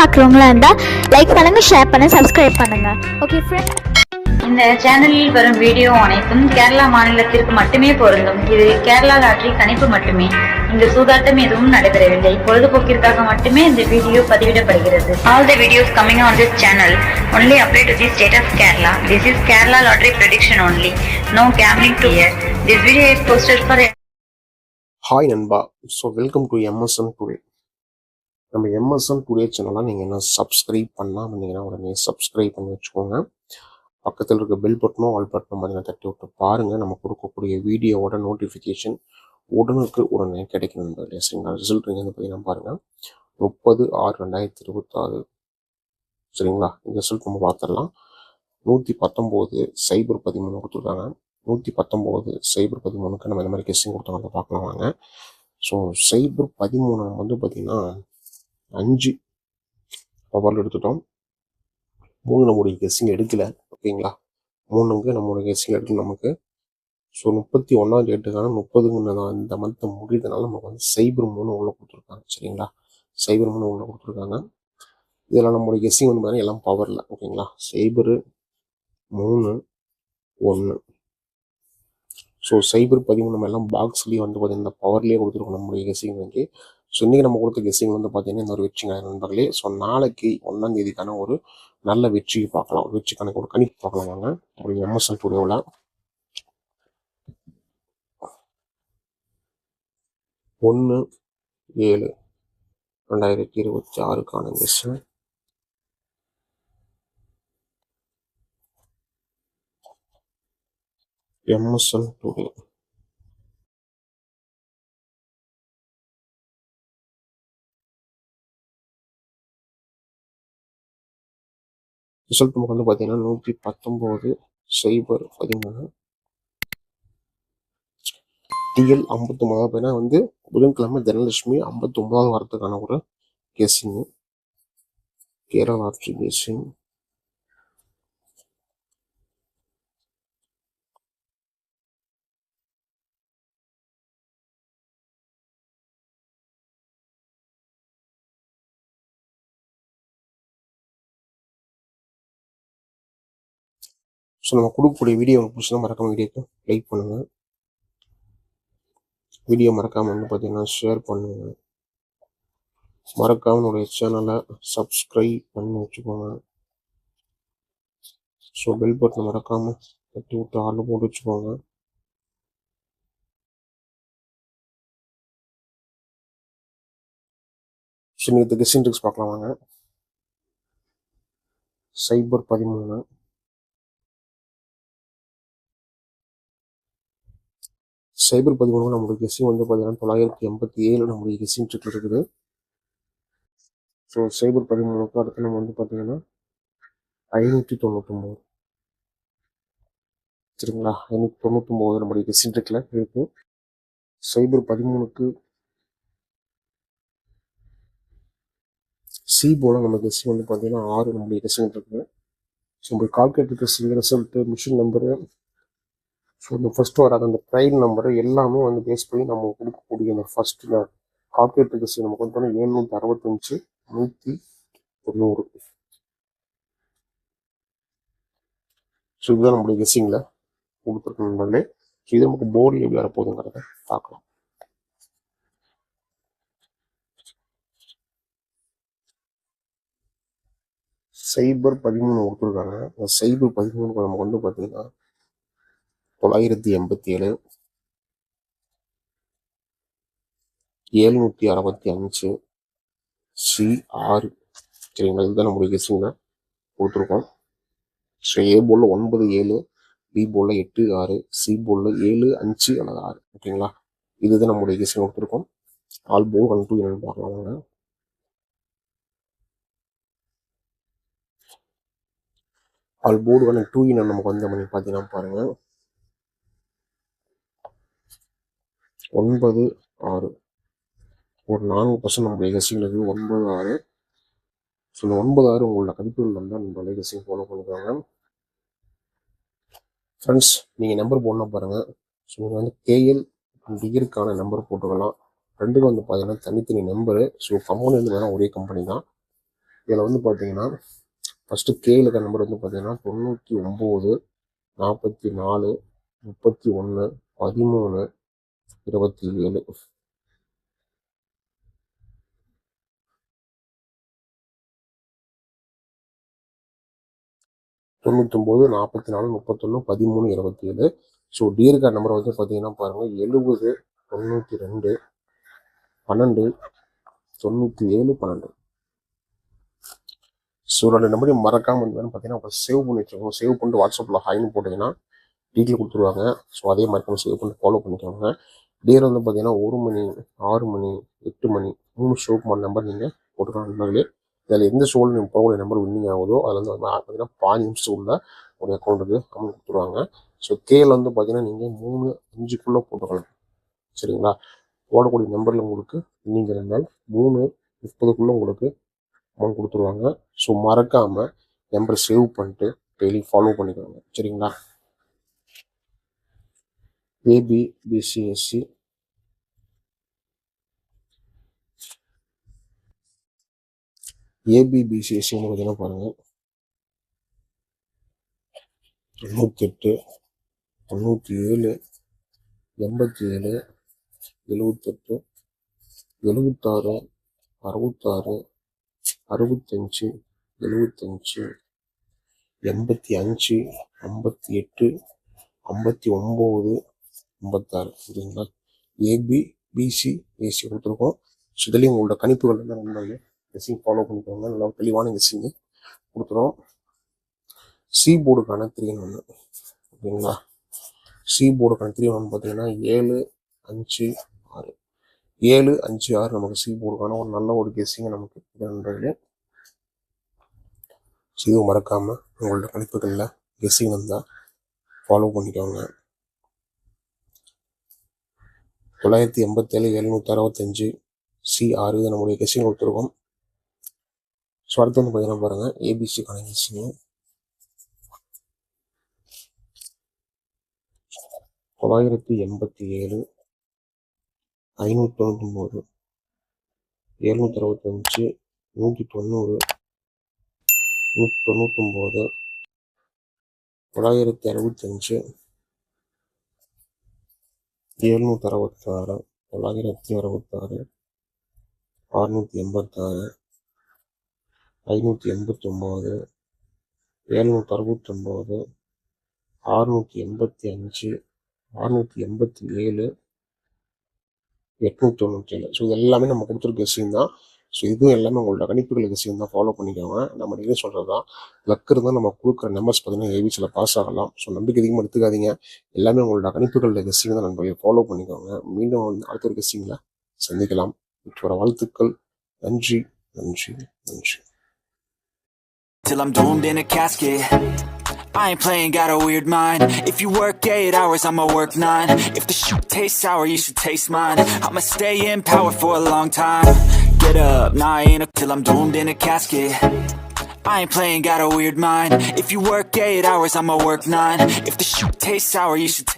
பார்க்குறவங்களா இருந்தால் லைக் பண்ணுங்கள், ஷேர் பண்ணுங்கள், சப்ஸ்கிரைப் பண்ணுங்கள். ஓகே ஃப்ரெண்ட்ஸ், இந்த சேனலில் வரும் வீடியோ அனைத்தும் கேரளா மாநிலத்திற்கு மட்டுமே பொருந்தும். இது கேரளா லாட்டரி கணிப்பு மட்டுமே. இங்கு சூதாட்டம் எதுவும் நடைபெறவில்லை. பொழுதுபோக்கிற்காக மட்டுமே இந்த video பதிவிடப்படுகிறது. All the videos coming on this channel only apply to the state of Kerala. This is Kerala lottery prediction only. No gambling to here. This video is posted for hi நண்பா. So welcome to MSN today. நம்ம MSN today சேனலாக நீங்கள் என்ன subscribe பண்ணாமல் இருந்தீங்கன்னா உடனே subscribe பண்ணி வச்சுக்கோங்க. பக்கத்தில் இருக்க பெல் பட்டனும் ஆல் பட்டனும் பார்த்தீங்கன்னா தட்டி விட்டு பாருங்கள். நம்ம கொடுக்கக்கூடிய வீடியோவோட நோட்டிஃபிகேஷன் உடனே கிடைக்கும் நண்பர்களே. சரிங்களா? ரிசல்ட் நீங்கள் வந்து பார்த்தீங்கன்னா பாருங்கள், 30/6/2026. சரிங்களா? இந்த ரிசல்ட் நம்ம பார்த்துடலாம். 119/013 கொடுத்துருக்காங்க. 119/013 நம்ம இந்த மாதிரி கெஸ்ஸிங் கொடுத்தாங்க, அதை பார்க்கலாம் வாங்க. ஸோ 013 வந்து பார்த்தீங்கன்னா 5 பவரில் எடுத்துட்டோம். 3 நம்முடைய கெஸ்ஸிங் எடுக்கல. ஓகேங்களா? 3க்கு நம்மளுடைய கெஸ்ஸிங் எடுக்கல நமக்கு. ஸோ 31ஆம் டேட்டுக்கான 30ங்கிறதா இந்த மந்த்தை முடியறதுனால நமக்கு வந்து 0.3 உள்ள கொடுத்துருக்காங்க. சரிங்களா? 0.3 உள்ள கொடுத்துருக்காங்க. இதெல்லாம் நம்மளுடைய கெஸ்ஸிங் வந்து பார்த்தீங்கன்னா எல்லாம் பவரில். ஓகேங்களா? 0.3.1. ஸோ 0.13 நம்ம எல்லாம் பாக்ஸ்லேயே வந்து பார்த்தீங்கன்னா இந்த பவர்லேயே கொடுத்துருக்கோம் நம்மளுடைய கெஸ்ஸிங் வந்து. ஸோ இன்றைக்கி நம்ம கொடுத்த கெஸ்ஸிங் வந்து பார்த்தீங்கன்னா இந்த ஒரு வெற்றிங்க நண்பர்களே. ஸோ நாளைக்கு 1ஆம் தேதிக்கான ஒரு நல்ல வெற்றியை பார்க்கலாம், ஒரு வெற்றி கணக்கு ஒரு கணிப்பு பார்க்கலாம் வாங்க ஒரு எம்எஸ்என் டுடேவில். 1/7/2026க்கான கெஸ். எம்எஸ்என் டுடே ரிசல்ட் நமக்கு வந்து பார்த்தீங்கன்னா 119/013 டிஎல் 59. அப்படின்னா வந்து புதன்கிழமை தனலட்சுமி 59வது வாரத்துக்கான ஒரு guessing. Kerala lottery guessing. So நம்ம கொடுக்கக்கூடிய வீடியோ உங்களுக்கு பிடிச்சா மறக்காம வீடியோக்கு லைக் பண்ணுங்கள். வீடியோ மறக்காமல் வந்து பார்த்தீங்கன்னா ஷேர் பண்ணுங்கள். மறக்காம என்னுடைய சேனலை சப்ஸ்கிரைப் பண்ணி வச்சுக்கோங்க. ஸோ பெல் பட்டன் மறக்காமல் தட்டி விட்டு ஆள் போட்டு வச்சுக்கோங்க. ஸோ நீங்கள் கெஸ்ஸிங் ட்ரிக்ஸ் பார்க்கலாம் வாங்க. 013 013 நம்மளுடைய கெஸ்ஸிங் வந்து பார்த்தீங்கன்னா 987 நம்மளுடைய கெஸ்ஸிங் ட்ரிக்ல இருக்குது. ஸோ 013க்கு அடுத்து நம்ம வந்து பார்த்தீங்கன்னா 599. சரிங்களா? 599 நம்மளுடைய கெஸ்ஸிங் ட்ரிக்ல இருக்கு. 013க்கு சி போல நம்ம கெஸ்ஸிங் வந்து பார்த்தீங்கன்னா 6 நம்மளுடைய கெஸ்ஸிங் இருக்குது. ஸோ நம்மளுடைய calculator guessing result machine number, so இந்த ஃபஸ்ட்டு வராது அந்த ட்ரைன் நம்பரு எல்லாமே வந்து பேஸ் பண்ணி நம்ம கொடுக்கக்கூடிய அந்த ஃபஸ்ட்டு கால்குலேட்டர் கெஸ்ஸிங் நமக்கு வந்து 765 190. ஸோ இதுதான் நம்மளுடைய கெஸ்ஸிங்கில் கொடுத்துருக்க நண்பர்களே. ஸோ இது நமக்கு போர்டில் எப்படி வரப்போகுதுங்கிறத பார்க்கலாம். சைபர் 13 கொடுத்துருக்காங்க. அந்த 013 நமக்கு வந்து பார்த்தீங்கன்னா 987 765 C6. சரிங்களா? இதுதான் நம்மளுடைய கெஸ்ஸிங்கில் கொடுத்துருக்கோம். ஸோ ஏ போர்டில் 97, பி போர்டில் 86, சி போர்டில் 7, 5 அல்லது 6. ஓகேங்களா? இதுதான் நம்மளுடைய கெஸ்ஸிங் கொடுத்துருக்கோம். ஆல் போர்டு 1 2 என்னன்னு பார்க்கலாம் வாங்க. ஆல் போர்டு 1 2 என்னன்னு நமக்கு வந்து பண்ணி பார்த்தீங்கன்னா பாருங்கள் 9 6 ஒரு 4% நம்மளுடைய கெஸ்ஸிங் இருக்குது. 9 6. ஸோ இந்த 9 6 உங்களோட கணிப்புகள் வந்தால் நம்மளுடைய கெஸ்ஸிங் ஃபாலோ பண்ணிக்கோங்க ஃப்ரெண்ட்ஸ். நீங்கள் நம்பர் போடணும் பாருங்கள். ஸோ நீங்கள் வந்து கேஎல் டிகிரிக்கான நம்பர் போட்டுக்கலாம். ரெண்டுக்கும் வந்து பார்த்தீங்கன்னா தனித்தனி நம்பரு. ஸோ கம்பெனி வந்து வேணால் ஒரே கம்பெனி தான். இதில் வந்து பார்த்தீங்கன்னா ஃபஸ்ட்டு கேல இருக்க நம்பர் வந்து பார்த்தீங்கன்னா 99 44 31 13 27. 99 44 31 13 27. ஸோ டி இருக்க நம்பர் வந்து பார்த்தீங்கன்னா பாருங்கள் 70 92 12 97 12. ஸோ 2 நம்பரையும் மறக்காமல் வந்து பார்த்தீங்கன்னா சேவ் பண்ணி வச்சுக்கோங்க. சேவ் பண்ணிட்டு வாட்ஸ்அப்பில் ஹைன்னு போட்டிங்கன்னா டீட்டெயில் கொடுத்துருவாங்க. ஸோ அதே மாதிரி சேவ் பண்ணி ஃபாலோ பண்ணிக்கோங்க. டேர் வந்து பார்த்தீங்கன்னா 1 மணி 6 மணி 8 மணி 3 ஷோக்கு மாதிரி நம்பர் நீங்கள் போட்டுக்கலாம் நண்பர்களே. இதில் எந்த ஷோவில் நீங்கள் போகக்கூடிய நம்பர் வின்னிங் ஆகுதோ அதில் வந்து பார்த்தீங்கன்னா 5 நிமிஷத்துக்குள்ள உடைய அக்கௌண்ட்டுக்கு அமௌண்ட் கொடுத்துருவாங்க. ஸோ கேல வந்து பார்த்தீங்கன்னா நீங்கள் 3 5க்குள்ளே போட்டுக்கலாம். சரிங்களா? போடக்கூடிய நம்பரில் உங்களுக்கு வின்னிங் இருந்தால் 3 30க்குள்ளே உங்களுக்கு அமௌண்ட் கொடுத்துருவாங்க. ஸோ மறக்காமல் நம்பரை சேவ் பண்ணிட்டு டெய்லி ஃபாலோ பண்ணிக்கோங்க. சரிங்களா? ஏபி பிசி எஸ்சி ஏபிபிசிஎஸ்சின்னு பார்த்தீங்கன்னா பாருங்கள் 98 97 87 78 76 66 65 75 85 58 59 56. சரிங்களா? ஏபி பிசி ஏசி கொடுத்துருக்கோம். ஸோ இதுலேயும் உங்களோட கணிப்புகள் வந்து நண்பர்களே கெஸ்ஸிங் ஃபாலோ பண்ணிக்கோங்க. நல்லா தெளிவான கெஸ்ஸிங்கு கொடுத்துரும். சி போர்டுக்கான 3-1. ஓகேங்களா? சி போர்டுக்கான 3-1 பார்த்தீங்கன்னா 7 5 6 7 5 6 நமக்கு சி போர்டுக்கான ஒரு நல்ல ஒரு கெஸ்ஸிங் நமக்கு நண்பர்களே. ஸோ இதுவும் மறக்காமல் உங்களோட கணிப்புகளில் கெஸ்ஸிங் வந்தால் ஃபாலோ பண்ணிக்கோங்க. 987 765 C6 இது நம்மளுடைய கெஸ்ஸிங் கொடுத்துருக்கோம். ஸோ அடுத்து வந்து பார்த்தீங்கன்னா பாருங்கள் ஏபிசிக்கான கெஸ்ஸிங்கு 987 599 765 190 199 965 766 966 686 589 769 685 687 897. ஸோ இது எல்லாமே நம்ம கொடுத்துருக்க கெஸ்ஸிங் தான். ஸோ இதுவும் எல்லாமே உங்களோட கணிப்புகள் கெஸ்ஸிங் தான் ஃபாலோ பண்ணிக்கோங்க. நம்ம டெய்லி சொல்கிறது தான் லக் இருந்தால் நம்ம கொடுக்குற நம்பர்ஸ் பார்த்தீங்கன்னா ஏபிசியில் பாஸ் ஆகலாம். ஸோ நம்பிக்கை அதிகமாக எடுத்துக்காதீங்க. எல்லாமே உங்களோட கணிப்புகள் கெஸ்ஸிங் தான் நண்பர்களே ஃபாலோ பண்ணிக்கோங்க. மீண்டும் அடுத்த ஒரு கெஸ்ஸிங்கில் சந்திக்கலாம். வர வாழ்த்துக்கள். நன்றி நன்றி நன்றி. Till I'm doomed in a casket, I ain't playing, got a weird mind. If you work 8 hours, I'ma work 9. If the shit tastes sour, you should taste mine. I'ma stay in power for a long time. Get up, nah I ain't till I'm doomed in a casket. I ain't playing, got a weird mind. If you work 8 hours, I'ma work 9. If the shit tastes sour, you should